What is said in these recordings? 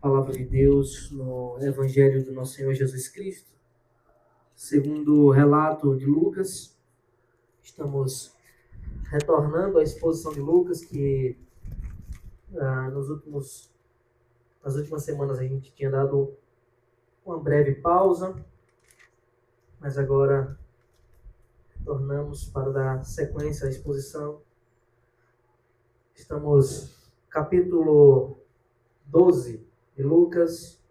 Palavra de Deus no Evangelho do nosso Senhor Jesus Cristo, segundo o relato de Lucas. Estamos retornando à exposição de Lucas, que nas últimas semanas a gente tinha dado uma breve pausa, mas agora retornamos para dar sequência à exposição. Estamos no capítulo 12 de Lucas.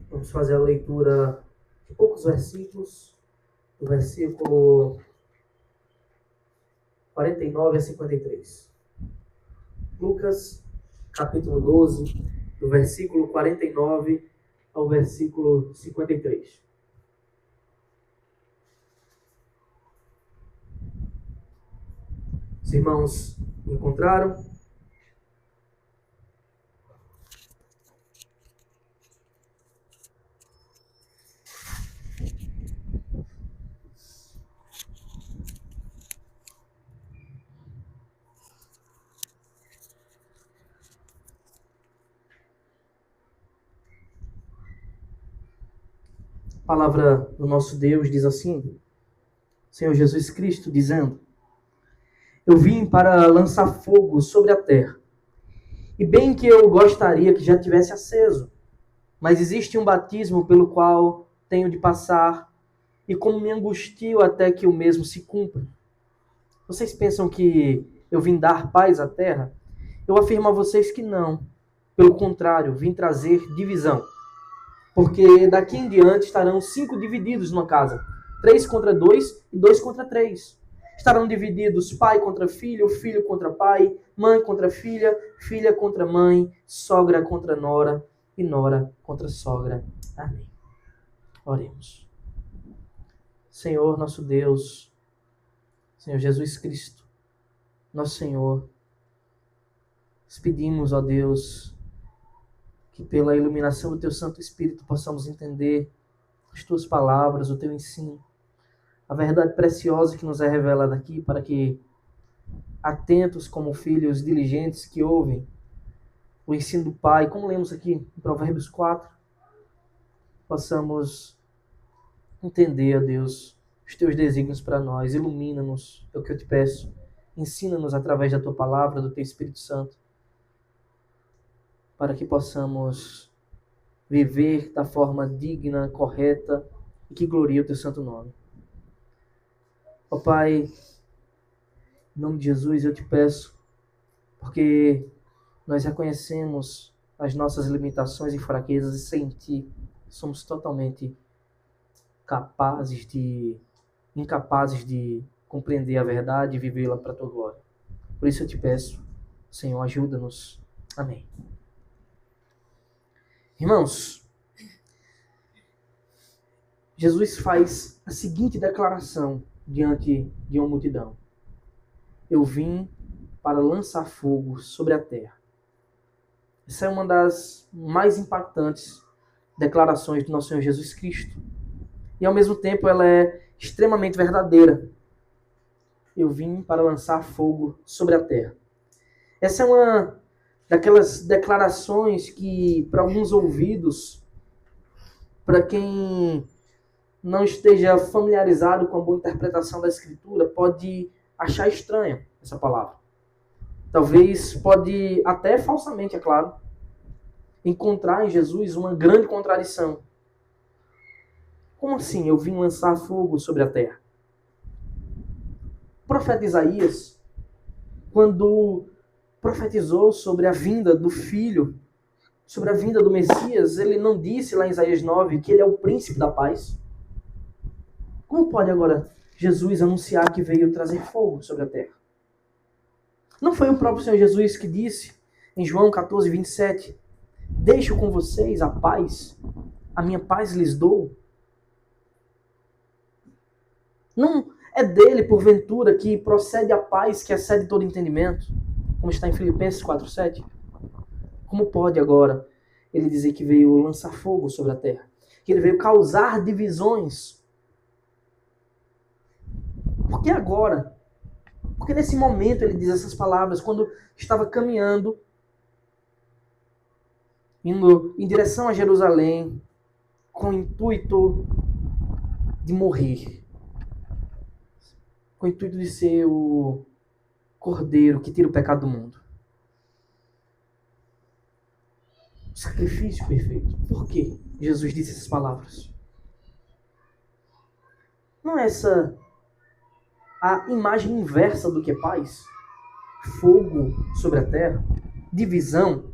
Vamos fazer a leitura de poucos versículos, do versículo 49 a 53. Lucas, capítulo 12, do versículo 49 ao versículo 53. Os irmãos encontraram? A palavra do nosso Deus diz assim, Senhor Jesus Cristo dizendo: Eu vim para lançar fogo sobre a terra, e bem que eu gostaria que já tivesse aceso, mas existe um batismo pelo qual tenho de passar, e como me angustio até que o mesmo se cumpra. Vocês pensam que eu vim dar paz à terra? Eu afirmo a vocês que não. Pelo contrário, vim trazer divisão. Porque daqui em diante estarão 5 divididos numa casa. 3 contra 2 e 2 contra 3. Estarão divididos pai contra filho, filho contra pai, mãe contra filha, filha contra mãe, sogra contra nora e nora contra sogra. Amém. Oremos. Senhor, nosso Deus, Senhor Jesus Cristo, nosso Senhor, nós pedimos, ó Deus, que pela iluminação do Teu Santo Espírito possamos entender as Tuas palavras, o Teu ensino, a verdade preciosa que nos é revelada aqui, para que, atentos como filhos diligentes que ouvem o ensino do Pai, como lemos aqui em Provérbios 4, possamos entender, ó Deus, os Teus desígnios para nós. Ilumina-nos, é o que eu te peço. Ensina-nos através da Tua palavra, do Teu Espírito Santo, para que possamos viver da forma digna, correta e que glorie o Teu santo nome. Ó Pai, em nome de Jesus eu te peço, porque nós reconhecemos as nossas limitações e fraquezas e sem Ti somos totalmente incapazes de compreender a verdade e vivê-la para a Tua glória. Por isso eu te peço, Senhor, ajuda-nos. Amém. Irmãos, Jesus faz a seguinte declaração diante de uma multidão: Eu vim para lançar fogo sobre a terra. Essa é uma das mais impactantes declarações do nosso Senhor Jesus Cristo. E ao mesmo tempo ela é extremamente verdadeira. Eu vim para lançar fogo sobre a terra. Essa é uma daquelas declarações que, para alguns ouvidos, para quem não esteja familiarizado com a boa interpretação da Escritura, pode achar estranha essa palavra. Talvez pode, até falsamente, é claro, encontrar em Jesus uma grande contradição. Como assim eu vim lançar fogo sobre a terra? O profeta Isaías, quando profetizou sobre a vinda do Filho, sobre a vinda do Messias, ele não disse lá em Isaías 9 que ele é o príncipe da paz? Como pode agora Jesus anunciar que veio trazer fogo sobre a terra? Não foi o próprio Senhor Jesus que disse em João 14, 27, Deixo com vocês a paz, a minha paz lhes dou? Não é dele, porventura, que procede a paz que excede todo entendimento, como está em Filipenses 4:7? Como pode agora ele dizer que veio lançar fogo sobre a terra? Que ele veio causar divisões? Por que agora? Porque nesse momento ele diz essas palavras, quando estava caminhando indo em direção a Jerusalém com o intuito de morrer, com o intuito de ser o Cordeiro que tira o pecado do mundo. O sacrifício perfeito. Por que Jesus disse essas palavras? Não é essa a imagem inversa do que é paz? Fogo sobre a terra? Divisão?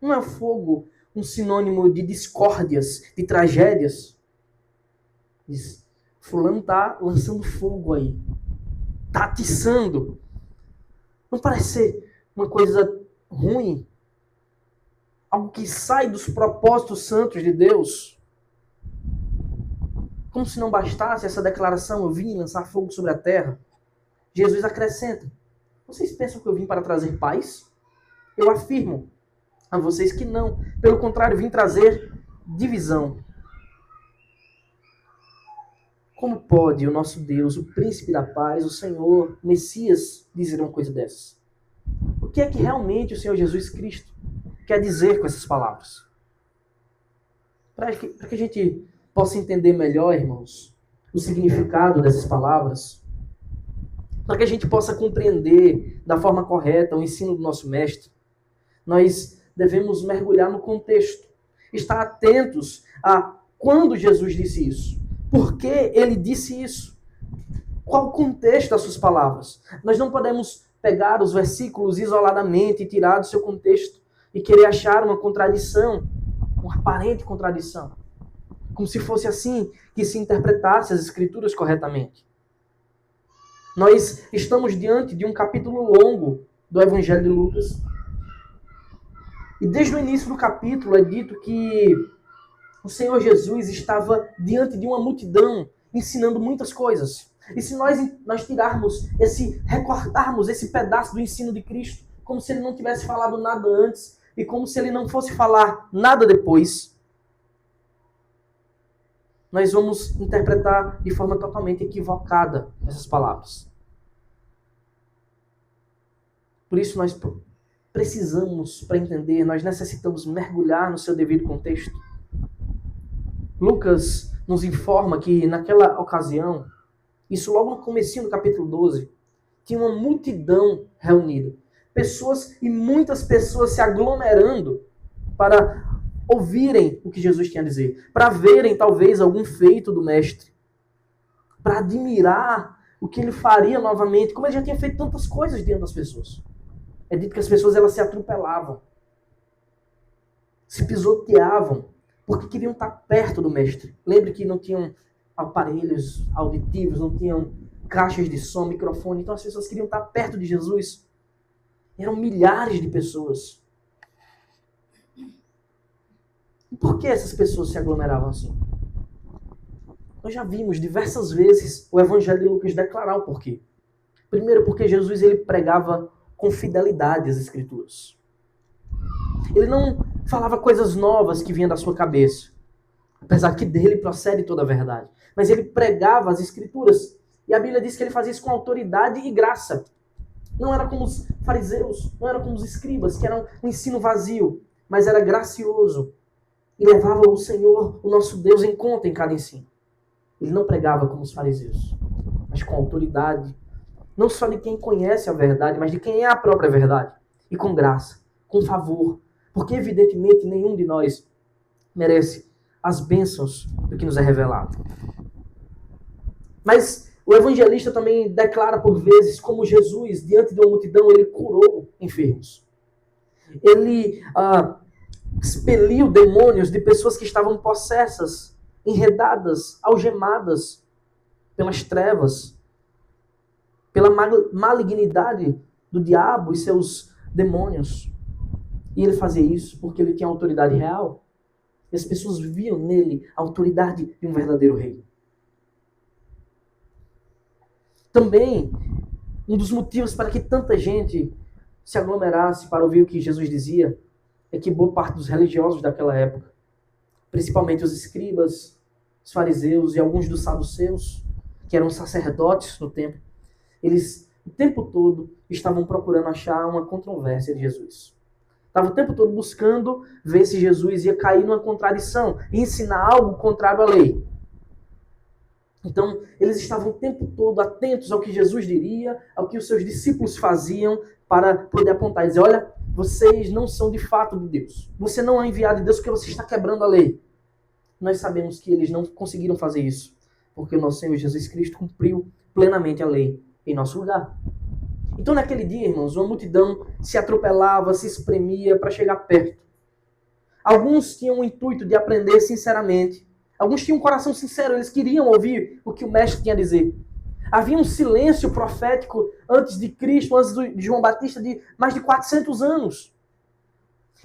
Não é fogo um sinônimo de discórdias, de tragédias? Diz, fulano está lançando fogo aí. Está atiçando. Não parece ser uma coisa ruim? Algo que sai dos propósitos santos de Deus? Como se não bastasse essa declaração, eu vim lançar fogo sobre a terra. Jesus acrescenta, vocês pensam que eu vim para trazer paz? Eu afirmo a vocês que não. Pelo contrário, vim trazer divisão. Como pode o nosso Deus, o príncipe da paz, o Senhor, o Messias, dizer uma coisa dessas? O que é que realmente o Senhor Jesus Cristo quer dizer com essas palavras? Para que a gente possa entender melhor, irmãos, o significado dessas palavras, para que a gente possa compreender da forma correta o ensino do nosso mestre, nós devemos mergulhar no contexto, estar atentos a quando Jesus disse isso, por que ele disse isso, qual o contexto das suas palavras. Nós não podemos pegar os versículos isoladamente e tirar do seu contexto e querer achar uma contradição, uma aparente contradição, como se fosse assim que se interpretasse as Escrituras corretamente. Nós estamos diante de um capítulo longo do Evangelho de Lucas. E desde o início do capítulo é dito que o Senhor Jesus estava diante de uma multidão, ensinando muitas coisas. E se nós recortarmos esse pedaço do ensino de Cristo, como se ele não tivesse falado nada antes, e como se ele não fosse falar nada depois, nós vamos interpretar de forma totalmente equivocada essas palavras. Por isso nós precisamos, para entender, nós necessitamos mergulhar no seu devido contexto. Lucas nos informa que naquela ocasião, isso logo no comecinho do capítulo 12, tinha uma multidão reunida. Pessoas e muitas pessoas se aglomerando para ouvirem o que Jesus tinha a dizer, para verem talvez algum feito do mestre, para admirar o que ele faria novamente, como ele já tinha feito tantas coisas diante das pessoas. É dito que as pessoas elas se atropelavam, se pisoteavam, porque queriam estar perto do mestre. Lembre que não tinham aparelhos auditivos, não tinham caixas de som, microfone, então as pessoas queriam estar perto de Jesus. Eram milhares de pessoas. E por que essas pessoas se aglomeravam assim? Nós já vimos diversas vezes o Evangelho de Lucas declarar o porquê. Primeiro, porque Jesus ele pregava com fidelidade as Escrituras. Ele não falava coisas novas que vinham da sua cabeça, apesar que dele procede toda a verdade. Mas ele pregava as Escrituras. E a Bíblia diz que ele fazia isso com autoridade e graça. Não era como os fariseus, não era como os escribas, que eram um ensino vazio, mas era gracioso. E levava o Senhor, o nosso Deus, em conta em cada ensino. Ele não pregava como os fariseus, mas com autoridade. Não só de quem conhece a verdade, mas de quem é a própria verdade. E com graça, com favor. Porque, evidentemente, nenhum de nós merece as bênçãos do que nos é revelado. Mas o evangelista também declara por vezes como Jesus, diante de uma multidão, ele curou enfermos. Ele expeliu demônios de pessoas que estavam possessas, enredadas, algemadas pelas trevas, pela malignidade do diabo e seus demônios. E ele fazia isso porque ele tinha autoridade real. E as pessoas viam nele a autoridade de um verdadeiro rei. Também, um dos motivos para que tanta gente se aglomerasse para ouvir o que Jesus dizia é que boa parte dos religiosos daquela época, principalmente os escribas, os fariseus e alguns dos saduceus, que eram sacerdotes no templo, eles o tempo todo estavam procurando achar uma controvérsia de Jesus. Estava o tempo todo buscando ver se Jesus ia cair numa contradição e ensinar algo contrário à lei. Então, eles estavam o tempo todo atentos ao que Jesus diria, ao que os seus discípulos faziam, para poder apontar e dizer, olha, vocês não são de fato de Deus. Você não é enviado de Deus porque você está quebrando a lei. Nós sabemos que eles não conseguiram fazer isso, porque o nosso Senhor Jesus Cristo cumpriu plenamente a lei em nosso lugar. Então, naquele dia, irmãos, uma multidão se atropelava, se espremia para chegar perto. Alguns tinham o intuito de aprender sinceramente. Alguns tinham um coração sincero, eles queriam ouvir o que o mestre tinha a dizer. Havia um silêncio profético antes de Cristo, antes de João Batista, de mais de 400 anos.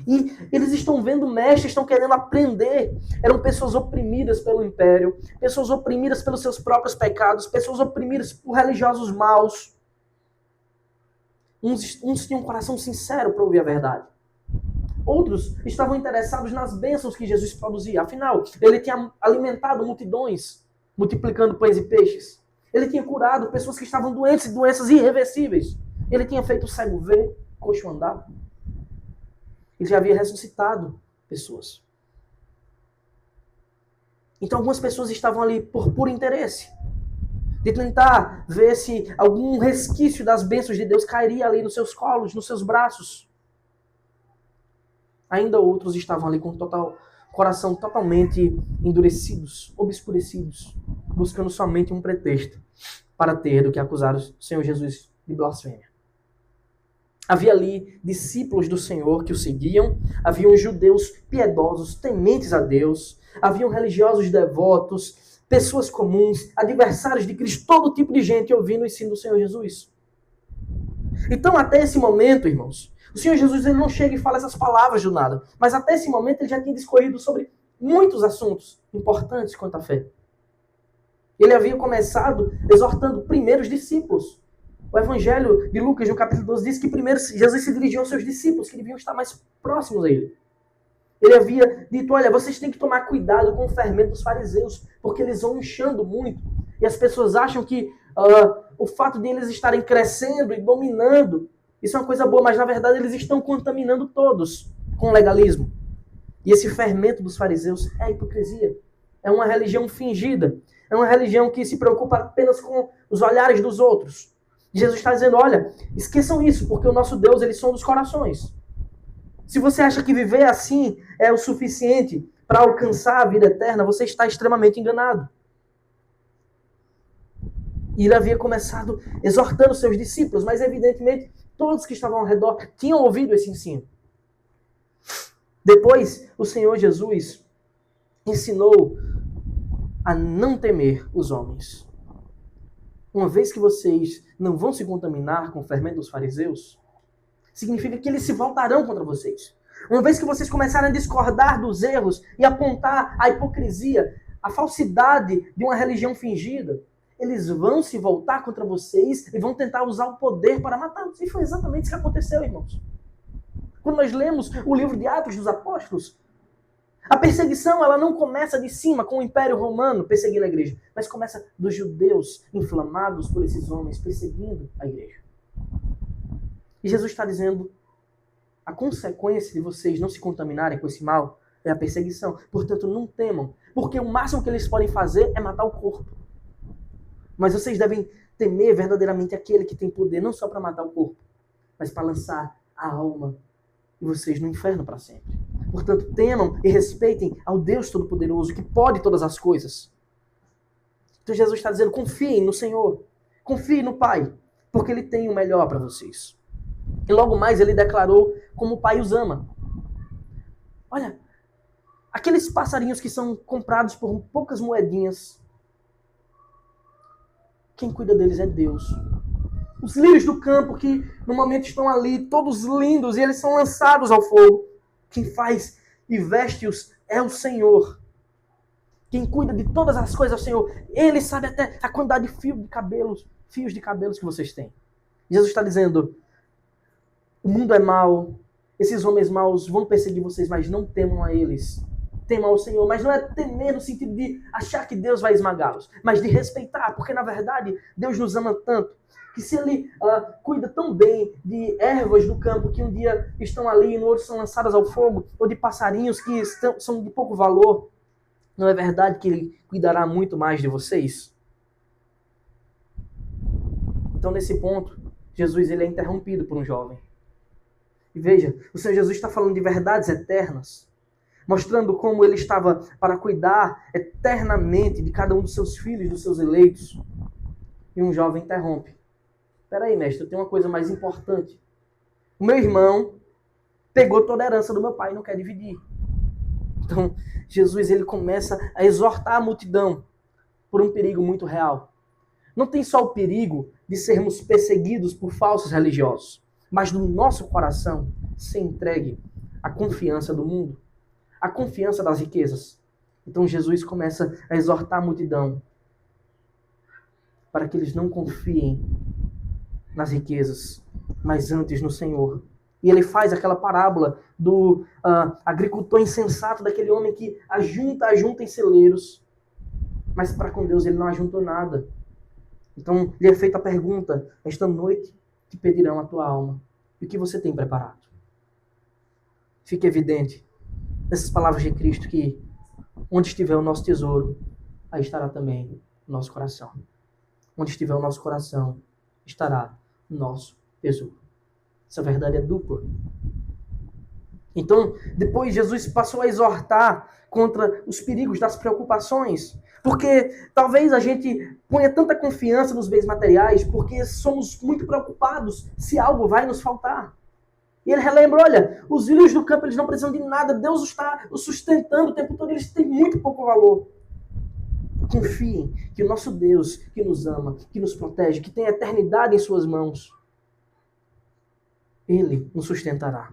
E eles estão vendo o mestre, estão querendo aprender. Eram pessoas oprimidas pelo império, pessoas oprimidas pelos seus próprios pecados, pessoas oprimidas por religiosos maus. Uns tinham um coração sincero para ouvir a verdade. Outros estavam interessados nas bênçãos que Jesus produzia. Afinal, ele tinha alimentado multidões, multiplicando pães e peixes. Ele tinha curado pessoas que estavam doentes, doenças irreversíveis. Ele tinha feito o cego ver, coxo andar. Ele já havia ressuscitado pessoas. Então algumas pessoas estavam ali por puro interesse, de tentar ver se algum resquício das bênçãos de Deus cairia ali nos seus colos, nos seus braços. Ainda outros estavam ali com coração totalmente endurecidos, obscurecidos, buscando somente um pretexto para ter do que acusar o Senhor Jesus de blasfêmia. Havia ali discípulos do Senhor que o seguiam, haviam judeus piedosos, tementes a Deus, haviam religiosos devotos, pessoas comuns, adversários de Cristo, todo tipo de gente ouvindo o ensino do Senhor Jesus. Então, até esse momento, irmãos, o Senhor Jesus ele não chega e fala essas palavras do nada, mas até esse momento ele já tinha discorrido sobre muitos assuntos importantes quanto à fé. Ele havia começado exortando primeiro os discípulos. O Evangelho de Lucas, no capítulo 12, diz que primeiro Jesus se dirigiu aos seus discípulos, que deviam estar mais próximos a ele. Ele havia dito, olha, vocês têm que tomar cuidado com o fermento dos fariseus, porque eles vão inchando muito. E as pessoas acham que o fato de eles estarem crescendo e dominando, isso é uma coisa boa, mas na verdade eles estão contaminando todos com o legalismo. E esse fermento dos fariseus é a hipocrisia. É uma religião fingida. É uma religião que se preocupa apenas com os olhares dos outros. Jesus está dizendo, olha, esqueçam isso, porque o nosso Deus, ele sonda os corações. Se você acha que viver assim é o suficiente para alcançar a vida eterna, você está extremamente enganado. E ele havia começado exortando seus discípulos, mas evidentemente todos que estavam ao redor tinham ouvido esse ensino. Depois, o Senhor Jesus ensinou a não temer os homens. Uma vez que vocês não vão se contaminar com o fermento dos fariseus, significa que eles se voltarão contra vocês. Uma vez que vocês começarem a discordar dos erros e apontar a hipocrisia, a falsidade de uma religião fingida, eles vão se voltar contra vocês e vão tentar usar o poder para matá-los. E foi exatamente isso que aconteceu, irmãos. Quando nós lemos o livro de Atos dos Apóstolos, a perseguição ela não começa de cima com o Império Romano perseguindo a igreja, mas começa dos judeus inflamados por esses homens perseguindo a igreja. E Jesus está dizendo, a consequência de vocês não se contaminarem com esse mal é a perseguição. Portanto, não temam, porque o máximo que eles podem fazer é matar o corpo. Mas vocês devem temer verdadeiramente aquele que tem poder não só para matar o corpo, mas para lançar a alma e vocês no inferno para sempre. Portanto, temam e respeitem ao Deus Todo-Poderoso, que pode todas as coisas. Então Jesus está dizendo, confiem no Senhor, confiem no Pai, porque Ele tem o melhor para vocês. E logo mais Ele declarou como o Pai os ama. Olha, aqueles passarinhos que são comprados por poucas moedinhas, quem cuida deles é Deus. Os lírios do campo que no momento estão ali, todos lindos, e eles são lançados ao fogo. Quem faz e veste-os é o Senhor. Quem cuida de todas as coisas é o Senhor. Ele sabe até a quantidade de fios de cabelos que vocês têm. Jesus está dizendo, o mundo é mau, esses homens maus vão perseguir vocês, mas não temam a eles. Temam ao Senhor, mas não é temer no sentido de achar que Deus vai esmagá-los, mas de respeitar, porque na verdade Deus nos ama tanto Que se ele cuida tão bem de ervas do campo que um dia estão ali e no outro são lançadas ao fogo, ou de passarinhos que são de pouco valor, não é verdade que ele cuidará muito mais de vocês? Então, nesse ponto, Jesus ele é interrompido por um jovem. E veja, o Senhor Jesus está falando de verdades eternas, mostrando como ele estava para cuidar eternamente de cada um dos seus filhos, dos seus eleitos. E um jovem interrompe. Espera aí, mestre, eu tenho uma coisa mais importante. O meu irmão pegou toda a herança do meu pai e não quer dividir. Então, Jesus ele começa a exortar a multidão por um perigo muito real. Não tem só o perigo de sermos perseguidos por falsos religiosos, mas do nosso coração ser entregue à confiança do mundo, à confiança das riquezas. Então Jesus começa a exortar a multidão para que eles não confiem nas riquezas, mas antes no Senhor. E ele faz aquela parábola do agricultor insensato, daquele homem que ajunta em celeiros, mas para com Deus ele não ajuntou nada. Então lhe é feita a pergunta: esta noite te pedirão a tua alma. E o que você tem preparado? Fica evidente nessas palavras de Cristo que onde estiver o nosso tesouro, aí estará também o nosso coração. Onde estiver o nosso coração, estará o nosso tesouro. Essa verdade é dupla. Então, depois Jesus passou a exortar contra os perigos das preocupações, porque talvez a gente ponha tanta confiança nos bens materiais porque somos muito preocupados se algo vai nos faltar. E ele relembra, olha, os lírios do campo eles não precisam de nada, Deus está os sustentando o tempo todo, eles têm muito pouco valor. Confiem que o nosso Deus, que nos ama, que nos protege, que tem a eternidade em suas mãos, Ele nos sustentará.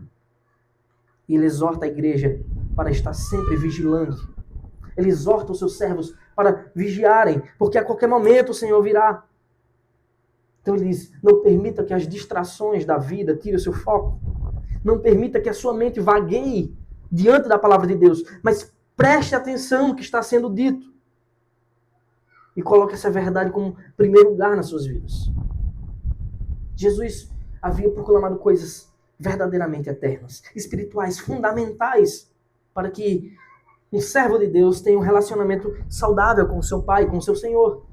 E ele exorta a igreja para estar sempre vigilante. Ele exorta os seus servos para vigiarem, porque a qualquer momento o Senhor virá. Então ele diz, não permita que as distrações da vida tirem o seu foco. Não permita que a sua mente vagueie diante da palavra de Deus, mas preste atenção no que está sendo dito. E coloque essa verdade como primeiro lugar nas suas vidas. Jesus havia proclamado coisas verdadeiramente eternas, espirituais, fundamentais, para que um servo de Deus tenha um relacionamento saudável com o seu Pai, com o seu Senhor.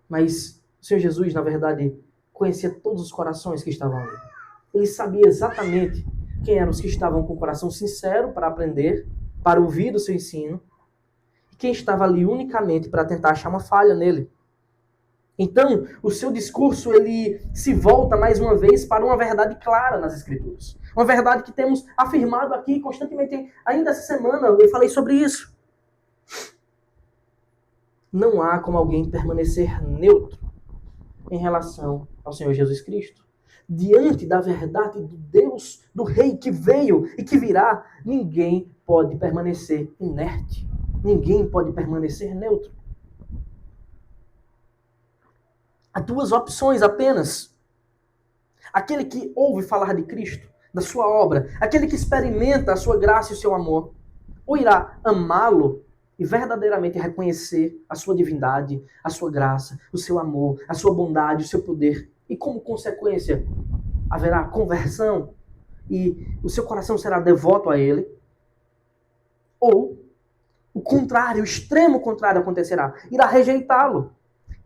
Mas o Senhor Jesus, na verdade, conhecia todos os corações que estavam ali. Ele sabia exatamente quem eram os que estavam com o coração sincero para aprender, para ouvir o seu ensino, e quem estava ali unicamente para tentar achar uma falha nele. Então, o seu discurso ele se volta mais uma vez para uma verdade clara nas Escrituras. Uma verdade que temos afirmado aqui constantemente. Ainda essa semana eu falei sobre isso. Não há como alguém permanecer neutro em relação ao Senhor Jesus Cristo. Diante da verdade do Deus, do Rei que veio e que virá, ninguém pode permanecer inerte. Ninguém pode permanecer neutro. Há duas opções apenas. Aquele que ouve falar de Cristo, da sua obra, aquele que experimenta a sua graça e o seu amor, ou irá amá-lo e verdadeiramente reconhecer a sua divindade, a sua graça, o seu amor, a sua bondade, o seu poder. E como consequência, haverá conversão e o seu coração será devoto a ele. Ou o contrário, o extremo contrário acontecerá. Irá rejeitá-lo.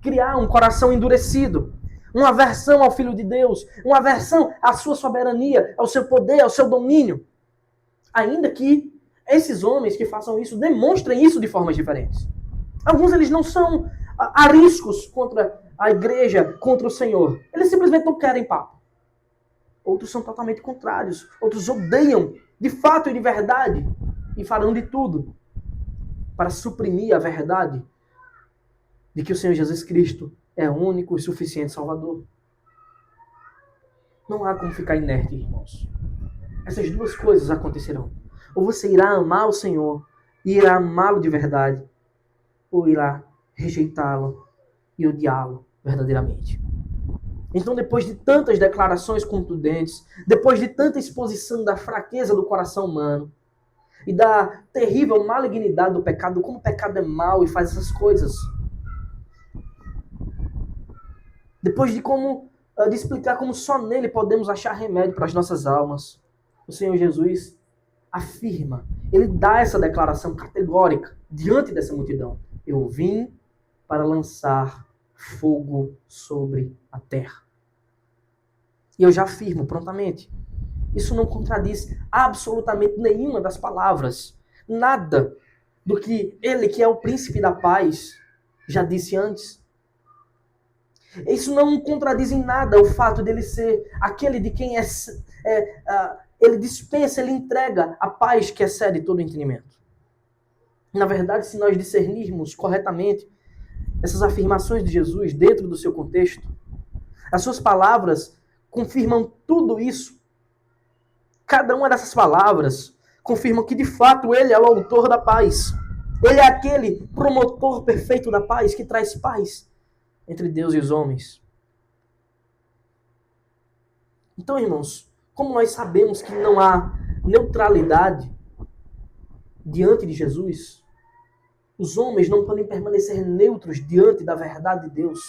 Criar um coração endurecido, uma aversão ao Filho de Deus, uma aversão à sua soberania, ao seu poder, ao seu domínio. Ainda que esses homens que façam isso demonstrem isso de formas diferentes. Alguns eles não são ariscos contra a igreja, contra o Senhor. Eles simplesmente não querem papo. Outros são totalmente contrários. Outros odeiam de fato e de verdade e farão de tudo para suprimir a verdade de que o Senhor Jesus Cristo é o único e suficiente Salvador. Não há como ficar inerte, irmãos. Essas duas coisas acontecerão. Ou você irá amar o Senhor e irá amá-lo de verdade, ou irá rejeitá-lo e odiá-lo verdadeiramente. Então, depois de tantas declarações contundentes, depois de tanta exposição da fraqueza do coração humano e da terrível malignidade do pecado, como o pecado é mau e faz essas coisas, Depois de explicar como só nele podemos achar remédio para as nossas almas, o Senhor Jesus afirma, ele dá essa declaração categórica diante dessa multidão. Eu vim para lançar fogo sobre a terra. E eu já afirmo prontamente, isso não contradiz absolutamente nenhuma das palavras, nada do que ele, que é o príncipe da paz, já disse antes. Isso não contradiz em nada o fato dele ser aquele de quem ele dispensa, ele entrega a paz que excede todo entendimento. Na verdade, se nós discernirmos corretamente essas afirmações de Jesus dentro do seu contexto, as suas palavras confirmam tudo isso. Cada uma dessas palavras confirma que de fato ele é o autor da paz. Ele é aquele promotor perfeito da paz que traz paz entre Deus e os homens. Então, irmãos, como nós sabemos que não há neutralidade diante de Jesus, os homens não podem permanecer neutros diante da verdade de Deus.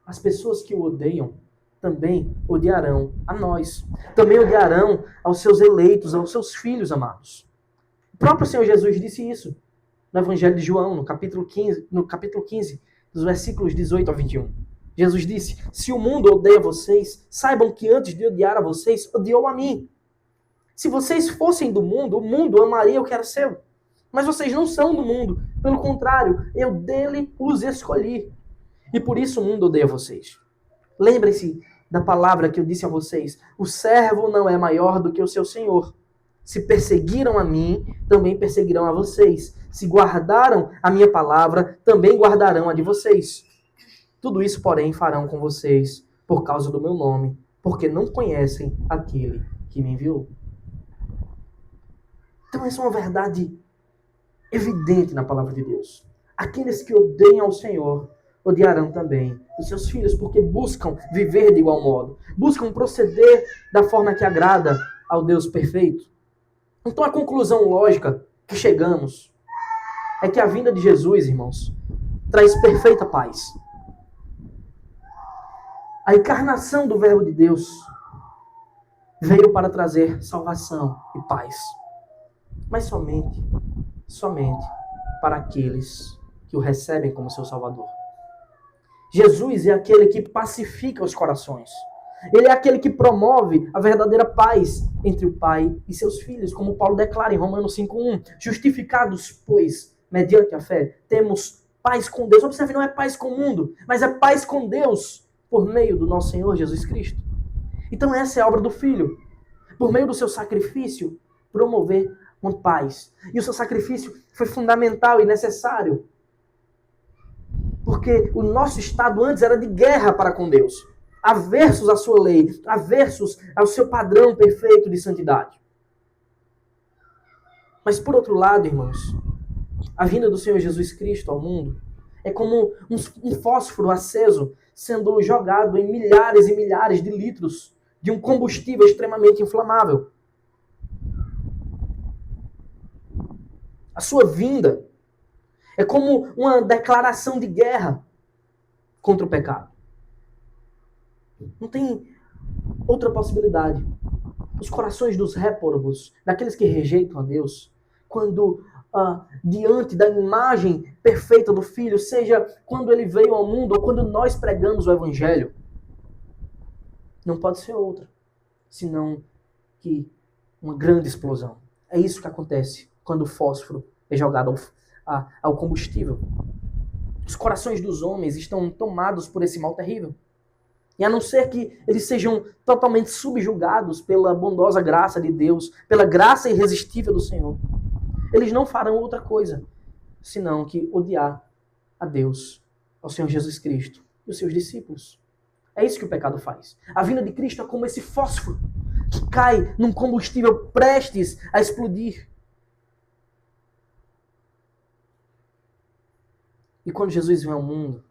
As pessoas que o odeiam também odiarão a nós. Também odiarão aos seus eleitos, aos seus filhos amados. O próprio Senhor Jesus disse isso no Evangelho de João, no capítulo 15, dos versículos 18 a 21. Jesus disse, se o mundo odeia vocês, saibam que antes de odiar a vocês, odiou a mim. Se vocês fossem do mundo, o mundo amaria o que era seu. Mas vocês não são do mundo. Pelo contrário, eu dele os escolhi. E por isso o mundo odeia vocês. Lembrem-se da palavra que eu disse a vocês. O servo não é maior do que o seu senhor. Se perseguiram a mim, também perseguirão a vocês. Se guardaram a minha palavra, também guardarão a de vocês. Tudo isso, porém, farão com vocês por causa do meu nome, porque não conhecem aquele que me enviou. Então essa é uma verdade evidente na palavra de Deus. Aqueles que odeiam ao Senhor odiarão também os seus filhos, porque buscam viver de igual modo, buscam proceder da forma que agrada ao Deus perfeito. Então a conclusão lógica que chegamos é que a vinda de Jesus, irmãos, traz perfeita paz. A encarnação do Verbo de Deus veio para trazer salvação e paz. Mas somente para aqueles que o recebem como seu Salvador. Jesus é aquele que pacifica os corações. Ele é aquele que promove a verdadeira paz entre o Pai e seus filhos, como Paulo declara em Romanos 5:1. Justificados, pois, mediante a fé, temos paz com Deus. Observe, não é paz com o mundo, mas é paz com Deus por meio do nosso Senhor Jesus Cristo. Então essa é a obra do Filho. Por meio do seu sacrifício, promover uma paz. E o seu sacrifício foi fundamental e necessário. Porque o nosso estado antes era de guerra para com Deus. Aversos à sua lei, aversos ao seu padrão perfeito de santidade. Mas por outro lado, irmãos, a vinda do Senhor Jesus Cristo ao mundo é como um fósforo aceso sendo jogado em milhares e milhares de litros de um combustível extremamente inflamável. A sua vinda é como uma declaração de guerra contra o pecado. Não tem outra possibilidade. Os corações dos réprobos, daqueles que rejeitam a Deus, quando diante da imagem perfeita do Filho, seja quando ele veio ao mundo ou quando nós pregamos o Evangelho, não pode ser outra, senão que uma grande explosão. É isso que acontece quando o fósforo é jogado ao combustível. Os corações dos homens estão tomados por esse mal terrível. E a não ser que eles sejam totalmente subjugados pela bondosa graça de Deus, pela graça irresistível do Senhor, eles não farão outra coisa, senão que odiar a Deus, ao Senhor Jesus Cristo e os seus discípulos. É isso que o pecado faz. A vinda de Cristo é como esse fósforo que cai num combustível prestes a explodir. E quando Jesus vem ao mundo,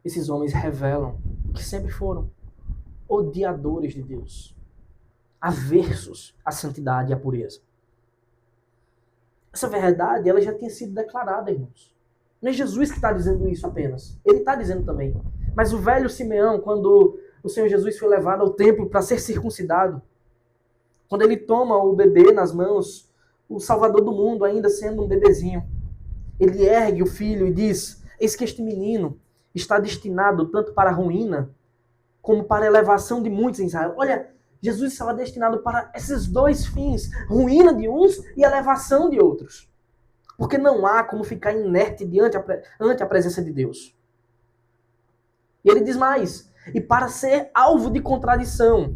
esses homens revelam que sempre foram odiadores de Deus, aversos à santidade e à pureza. Essa verdade, ela já tinha sido declarada, irmãos. Não é Jesus que está dizendo isso apenas. Ele está dizendo também. Mas o velho Simeão, quando o Senhor Jesus foi levado ao templo para ser circuncidado, quando ele toma o bebê nas mãos, o Salvador do mundo, ainda sendo um bebezinho, ele ergue o filho e diz: eis que este menino está destinado tanto para a ruína, como para a elevação de muitos em Israel. Olha, Jesus estava destinado para esses dois fins, ruína de uns e elevação de outros. Porque não há como ficar inerte ante a presença de Deus. E ele diz mais: e para ser alvo de contradição,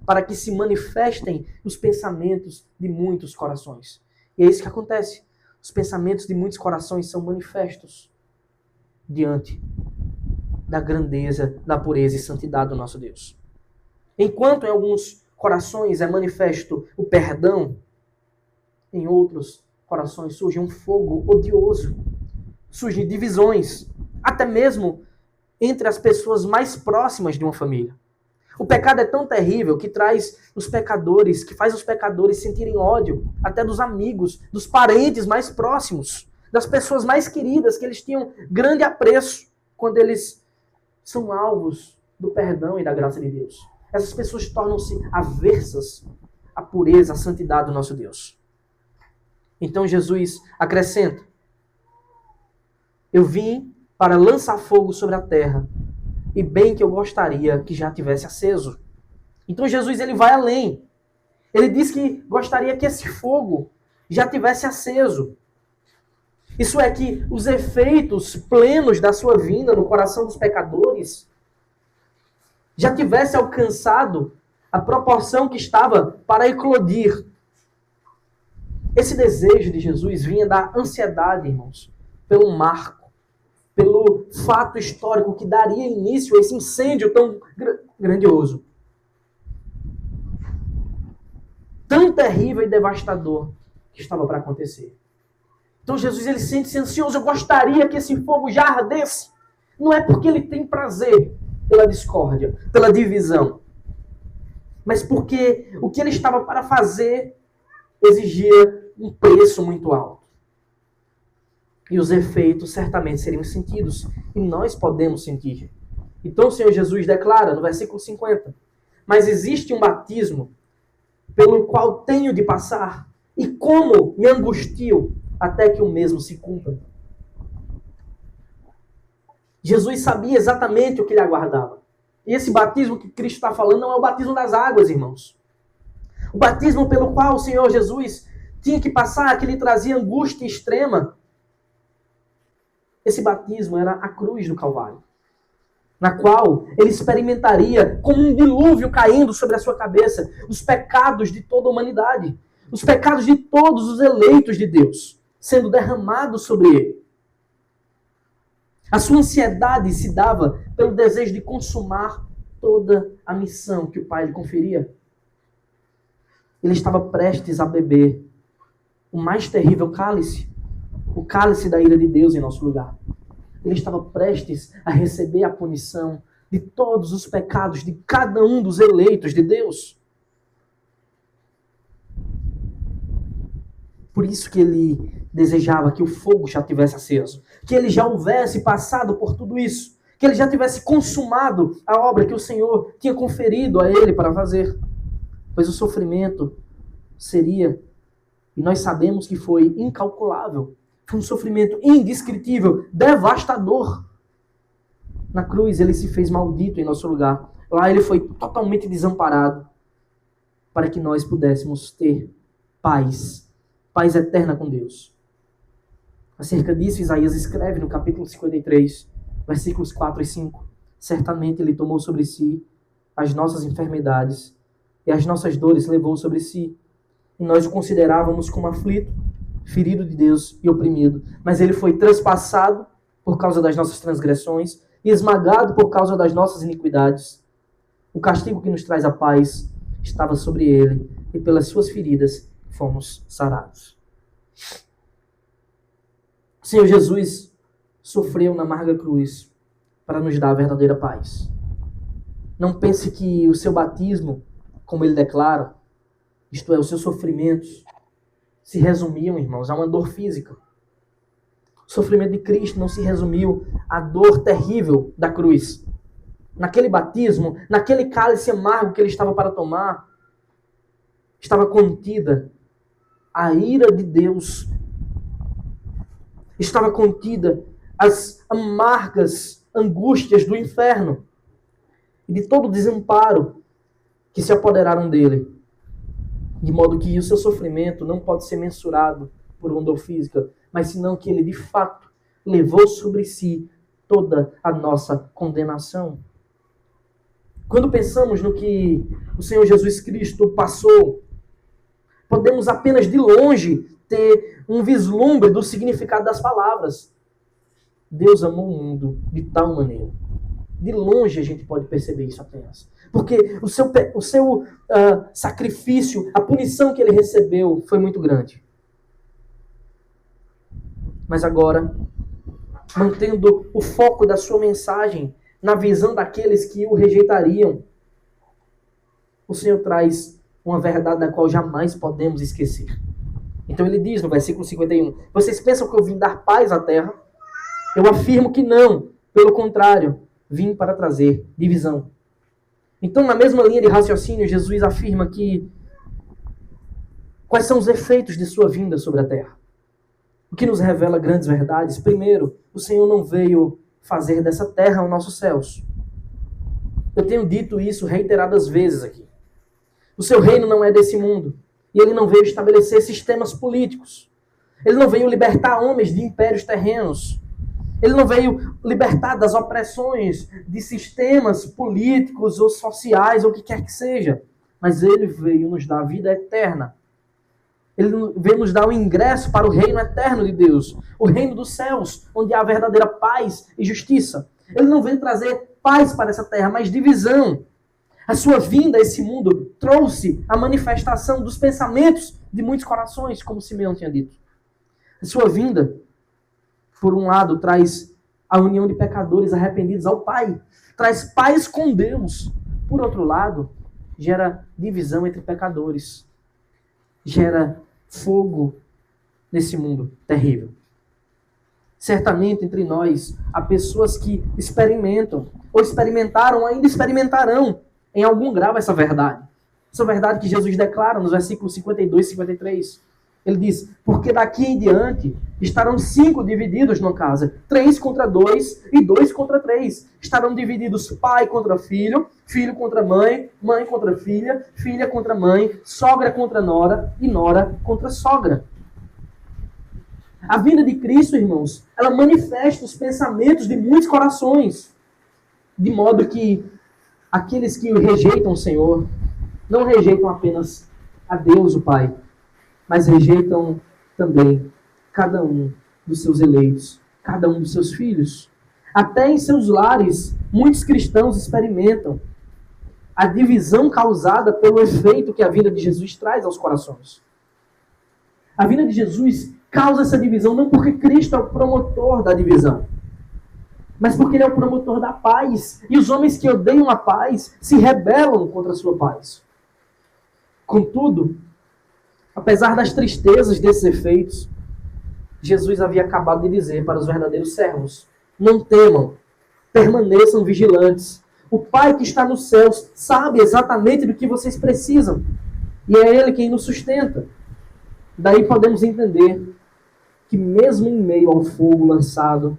para que se manifestem os pensamentos de muitos corações. E é isso que acontece. Os pensamentos de muitos corações são manifestos diante da grandeza, da pureza e santidade do nosso Deus. Enquanto em alguns corações é manifesto o perdão, em outros corações surge um fogo odioso, surgem divisões, até mesmo entre as pessoas mais próximas de uma família. O pecado é tão terrível que traz os pecadores, que faz os pecadores sentirem ódio, até dos amigos, dos parentes mais próximos, das pessoas mais queridas, que eles tinham grande apreço quando eles são alvos do perdão e da graça de Deus. Essas pessoas tornam-se aversas à pureza, à santidade do nosso Deus. Então Jesus acrescenta: eu vim para lançar fogo sobre a terra, e bem que eu gostaria que já tivesse aceso. Então Jesus ele vai além. Ele diz que gostaria que esse fogo já tivesse aceso. Isso é, que os efeitos plenos da sua vinda no coração dos pecadores já tivesse alcançado a proporção que estava para eclodir. Esse desejo de Jesus vinha da ansiedade, irmãos, pelo marco, pelo fato histórico que daria início a esse incêndio tão grandioso, tão terrível e devastador que estava para acontecer. Então Jesus ele sente-se ansioso. Eu gostaria que esse fogo já ardesse. Não é porque ele tem prazer pela discórdia, pela divisão, mas porque o que ele estava para fazer exigia um preço muito alto. E os efeitos certamente seriam sentidos. E nós podemos sentir. Então o Senhor Jesus declara no versículo 50: mas existe um batismo pelo qual tenho de passar, e como me angustio até que o mesmo se cumpra. Jesus sabia exatamente o que lhe aguardava. E esse batismo que Cristo está falando não é o batismo das águas, irmãos. O batismo pelo qual o Senhor Jesus tinha que passar, que lhe trazia angústia extrema, esse batismo era a cruz do Calvário, na qual ele experimentaria como um dilúvio caindo sobre a sua cabeça os pecados de toda a humanidade, os pecados de todos os eleitos de Deus, sendo derramados sobre ele. A sua ansiedade se dava pelo desejo de consumar toda a missão que o Pai lhe conferia. Ele estava prestes a beber o mais terrível cálice, o cálice da ira de Deus em nosso lugar. Ele estava prestes a receber a punição de todos os pecados de cada um dos eleitos de Deus. Por isso que ele desejava que o fogo já tivesse aceso, que ele já houvesse passado por tudo isso, que ele já tivesse consumado a obra que o Senhor tinha conferido a ele para fazer. Pois o sofrimento seria, e nós sabemos que foi incalculável, foi um sofrimento indescritível, devastador. Na cruz ele se fez maldito em nosso lugar. Lá ele foi totalmente desamparado, para que nós pudéssemos ter paz eterna com Deus. Acerca disso, Isaías escreve no capítulo 53, versículos 4 e 5. Certamente ele tomou sobre si as nossas enfermidades e as nossas dores levou sobre si. E nós o considerávamos como aflito, ferido de Deus e oprimido. Mas ele foi transpassado por causa das nossas transgressões e esmagado por causa das nossas iniquidades. O castigo que nos traz a paz estava sobre ele, e pelas suas feridas fomos sarados. O Senhor Jesus sofreu na amarga cruz para nos dar a verdadeira paz. Não pense que o seu batismo, como ele declara, isto é, os seus sofrimentos, se resumiam, irmãos, a uma dor física. O sofrimento de Cristo não se resumiu à dor terrível da cruz. Naquele batismo, naquele cálice amargo que ele estava para tomar, estava contida a ira de Deus. Estava contida as amargas angústias do inferno e de todo o desamparo que se apoderaram dele. De modo que o seu sofrimento não pode ser mensurado por uma dor física, mas senão que ele de fato levou sobre si toda a nossa condenação. Quando pensamos no que o Senhor Jesus Cristo passou, podemos apenas de longe ter um vislumbre do significado das palavras. Deus amou o mundo de tal maneira. De longe a gente pode perceber isso apenas. Porque o seu sacrifício, a punição que ele recebeu foi muito grande. Mas agora, mantendo o foco da sua mensagem na visão daqueles que o rejeitariam, o Senhor traz uma verdade da qual jamais podemos esquecer. Então ele diz no versículo 51, vocês pensam que eu vim dar paz à terra? Eu afirmo que não, pelo contrário, vim para trazer divisão. Então, na mesma linha de raciocínio, Jesus afirma que quais são os efeitos de sua vinda sobre a terra. O que nos revela grandes verdades. Primeiro, o Senhor não veio fazer dessa terra os nossos céus. Eu tenho dito isso reiteradas vezes aqui. O seu reino não é desse mundo. E ele não veio estabelecer sistemas políticos. Ele não veio libertar homens de impérios terrenos. Ele não veio libertar das opressões de sistemas políticos ou sociais ou o que quer que seja. Mas ele veio nos dar a vida eterna. Ele veio nos dar o ingresso para o reino eterno de Deus. O reino dos céus, onde há verdadeira paz e justiça. Ele não veio trazer paz para essa terra, mas divisão. A sua vinda a esse mundo trouxe a manifestação dos pensamentos de muitos corações, como Simeão tinha dito. A sua vinda, por um lado, traz a união de pecadores arrependidos ao Pai. Traz paz com Deus. Por outro lado, gera divisão entre pecadores. Gera fogo nesse mundo terrível. Certamente entre nós há pessoas que experimentam, ou experimentaram, ou ainda experimentarão em algum grau essa verdade. Essa verdade que Jesus declara nos versículos 52 e 53. Ele diz, porque daqui em diante estarão 5 divididos numa casa, 3 contra 2 e 2 contra 3. Estarão divididos pai contra filho, filho contra mãe, mãe contra filha, filha contra mãe, sogra contra nora e nora contra sogra. A vinda de Cristo, irmãos, ela manifesta os pensamentos de muitos corações, de modo que aqueles que rejeitam o Senhor não rejeitam apenas a Deus, o Pai, mas rejeitam também cada um dos seus eleitos, cada um dos seus filhos. Até em seus lares, muitos cristãos experimentam a divisão causada pelo efeito que a vinda de Jesus traz aos corações. A vinda de Jesus causa essa divisão não porque Cristo é o promotor da divisão, mas porque ele é o promotor da paz. E os homens que odeiam a paz se rebelam contra a sua paz. Contudo, apesar das tristezas desses efeitos, Jesus havia acabado de dizer para os verdadeiros servos, não temam, permaneçam vigilantes. O Pai que está nos céus sabe exatamente do que vocês precisam. E é Ele quem nos sustenta. Daí podemos entender que mesmo em meio ao fogo lançado,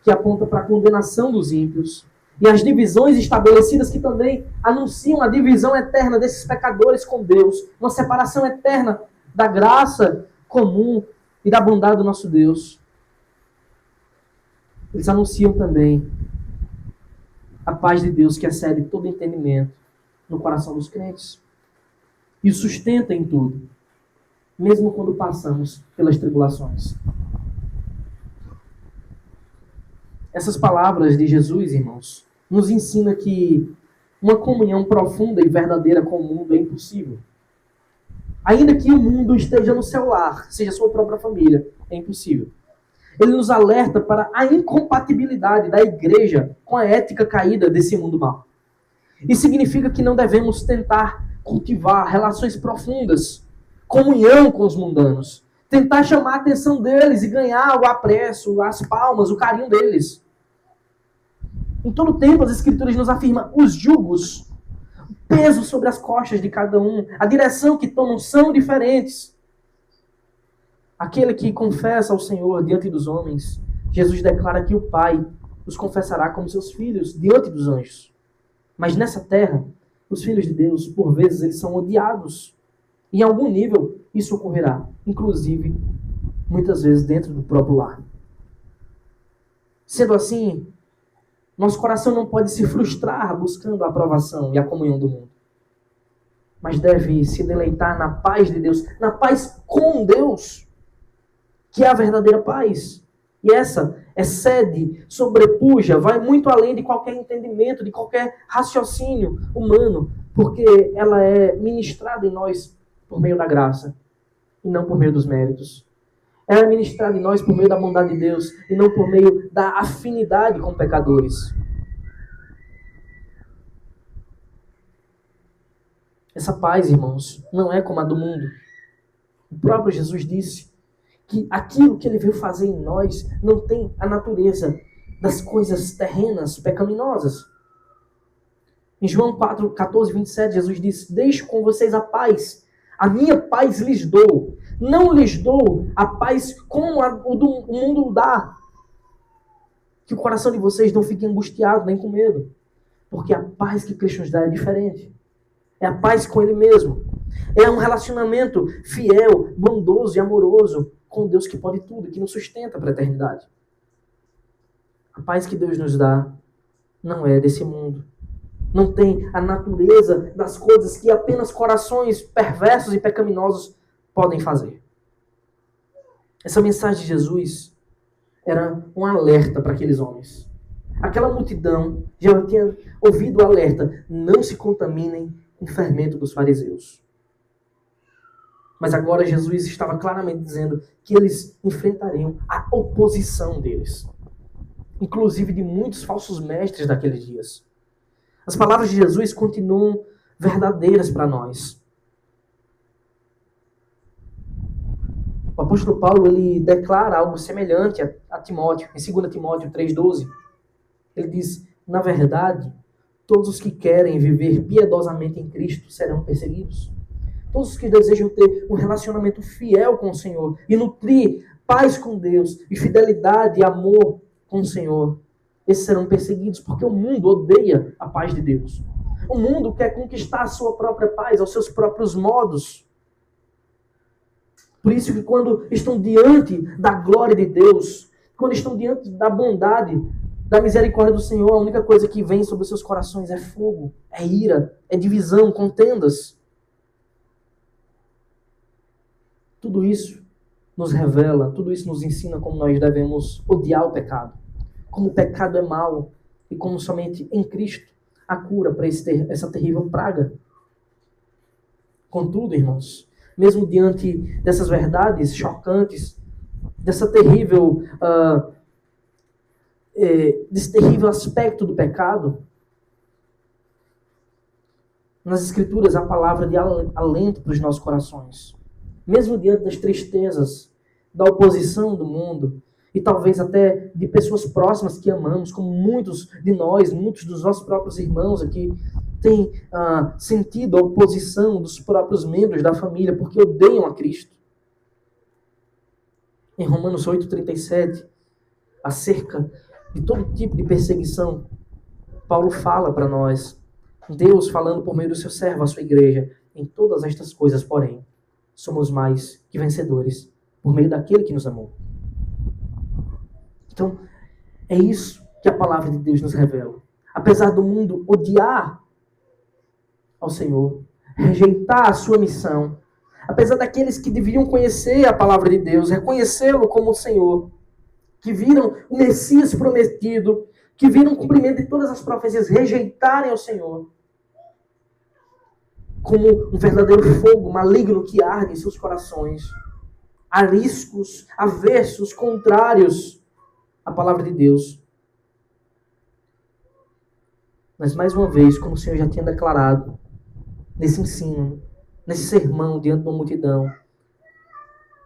que aponta para a condenação dos ímpios, e as divisões estabelecidas que também anunciam a divisão eterna desses pecadores com Deus, uma separação eterna da graça comum e da bondade do nosso Deus. Eles anunciam também a paz de Deus que excede todo entendimento no coração dos crentes. E o sustenta em tudo, mesmo quando passamos pelas tribulações. Essas palavras de Jesus, irmãos, nos ensina que uma comunhão profunda e verdadeira com o mundo é impossível. Ainda que o mundo esteja no seu lar, seja a sua própria família, é impossível. Ele nos alerta para a incompatibilidade da igreja com a ética caída desse mundo mau. Isso significa que não devemos tentar cultivar relações profundas, comunhão com os mundanos, tentar chamar a atenção deles e ganhar o apreço, as palmas, o carinho deles. Em todo tempo, as Escrituras nos afirmam os julgos, o peso sobre as costas de cada um, a direção que tomam são diferentes. Aquele que confessa ao Senhor diante dos homens, Jesus declara que o Pai os confessará como seus filhos diante dos anjos. Mas nessa terra, os filhos de Deus, por vezes, eles são odiados. Em algum nível, isso ocorrerá, inclusive, muitas vezes, dentro do próprio lar. Sendo assim, nosso coração não pode se frustrar buscando a aprovação e a comunhão do mundo. Mas deve se deleitar na paz de Deus, na paz com Deus, que é a verdadeira paz. E essa excede, sobrepuja, vai muito além de qualquer entendimento, de qualquer raciocínio humano, porque ela é ministrada em nós por meio da graça e não por meio dos méritos. Ela é ministrada em nós por meio da bondade de Deus e não por meio da afinidade com pecadores. Essa paz, irmãos, não é como a do mundo. O próprio Jesus disse que aquilo que ele veio fazer em nós não tem a natureza das coisas terrenas, pecaminosas. Em João 4, 14, 27, Jesus disse: deixo com vocês a paz. A minha paz lhes dou. Não lhes dou a paz como o mundo dá. Que o coração de vocês não fique angustiado nem com medo. Porque a paz que Cristo nos dá é diferente. É a paz com Ele mesmo. É um relacionamento fiel, bondoso e amoroso com Deus que pode tudo, que nos sustenta para a eternidade. A paz que Deus nos dá não é desse mundo. Não tem a natureza das coisas que apenas corações perversos e pecaminosos podem fazer. Essa mensagem de Jesus era um alerta para aqueles homens. Aquela multidão já tinha ouvido o alerta: não se contaminem com o fermento dos fariseus. Mas agora Jesus estava claramente dizendo que eles enfrentariam a oposição deles. Inclusive de muitos falsos mestres daqueles dias. As palavras de Jesus continuam verdadeiras para nós. O apóstolo Paulo ele declara algo semelhante a Timóteo, em 2 Timóteo 3,12. Ele diz: na verdade, todos os que querem viver piedosamente em Cristo serão perseguidos. Todos os que desejam ter um relacionamento fiel com o Senhor e nutrir paz com Deus e fidelidade e amor com o Senhor, esses serão perseguidos, porque o mundo odeia a paz de Deus. O mundo quer conquistar a sua própria paz, aos seus próprios modos. Por isso que quando estão diante da glória de Deus, quando estão diante da bondade, da misericórdia do Senhor, a única coisa que vem sobre os seus corações é fogo, é ira, é divisão, contendas. Tudo isso nos revela, tudo isso nos ensina como nós devemos odiar o pecado. Como o pecado é mau e como somente em Cristo há cura para essa terrível praga. Contudo, irmãos, mesmo diante dessas verdades chocantes, desse terrível aspecto do pecado, nas Escrituras há palavra de alento para os nossos corações. Mesmo diante das tristezas, da oposição do mundo, e talvez até de pessoas próximas que amamos, como muitos de nós, muitos dos nossos próprios irmãos aqui, têm sentido a oposição dos próprios membros da família, porque odeiam a Cristo. Em Romanos 8,37, acerca de todo tipo de perseguição, Paulo fala para nós, Deus falando por meio do seu servo, a sua igreja: em todas estas coisas, porém, somos mais que vencedores, por meio daquele que nos amou. Então, é isso que a palavra de Deus nos revela. Apesar do mundo odiar ao Senhor, rejeitar a sua missão, apesar daqueles que deveriam conhecer a palavra de Deus, reconhecê-lo como o Senhor, que viram o Messias prometido, que viram o cumprimento de todas as profecias, rejeitarem ao Senhor, como um verdadeiro fogo maligno que arde em seus corações, ariscos, aversos, contrários à palavra de Deus. Mas mais uma vez, como o Senhor já tinha declarado, nesse ensino, nesse sermão diante de uma multidão,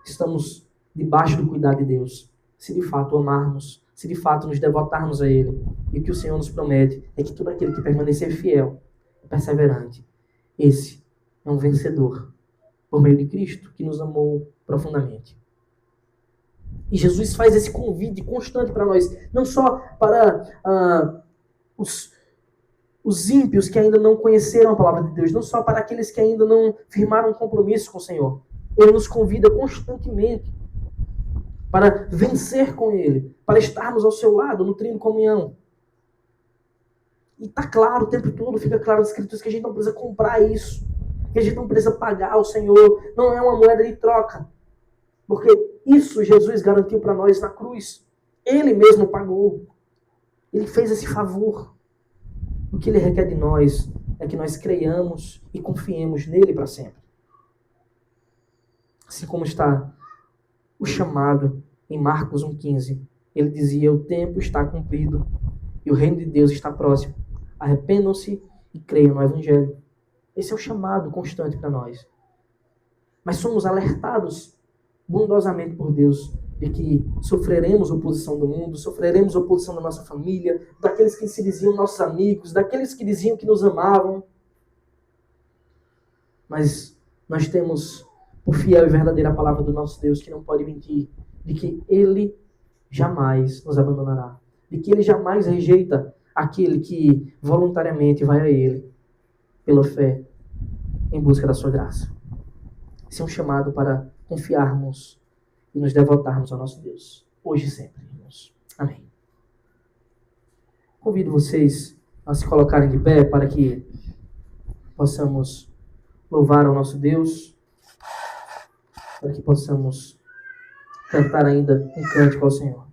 estamos debaixo do cuidado de Deus, se de fato amarmos, se de fato nos devotarmos a Ele. E o que o Senhor nos promete é que todo aquele que permanecer fiel, perseverante, esse é um vencedor, por meio de Cristo, que nos amou profundamente. E Jesus faz esse convite constante para nós, não só para os ímpios que ainda não conheceram a palavra de Deus, não só para aqueles que ainda não firmaram um compromisso com o Senhor. Ele nos convida constantemente para vencer com Ele, para estarmos ao seu lado, nutrindo comunhão. E está claro o tempo todo, fica claro nas Escrituras que a gente não precisa comprar isso, que a gente não precisa pagar ao Senhor, não é uma moeda de troca. Porque isso Jesus garantiu para nós na cruz. Ele mesmo pagou. Ele fez esse favor. O que Ele requer de nós é que nós creiamos e confiemos nele para sempre. Assim como está o chamado em Marcos 1,15. Ele dizia: o tempo está cumprido e o reino de Deus está próximo. Arrependam-se e creiam no Evangelho. Esse é o chamado constante para nós. Mas somos alertados bondosamente por Deus de que sofreremos oposição do mundo, sofreremos oposição da nossa família, daqueles que se diziam nossos amigos, daqueles que diziam que nos amavam. Mas nós temos por fiel e verdadeira palavra do nosso Deus, que não pode mentir, de que Ele jamais nos abandonará, de que Ele jamais rejeita aquele que voluntariamente vai a Ele pela fé em busca da sua graça. Esse é um chamado para confiarmos e nos devotarmos ao nosso Deus, hoje e sempre, irmãos. Amém. Convido vocês a se colocarem de pé para que possamos louvar ao nosso Deus, para que possamos cantar ainda um cântico ao Senhor.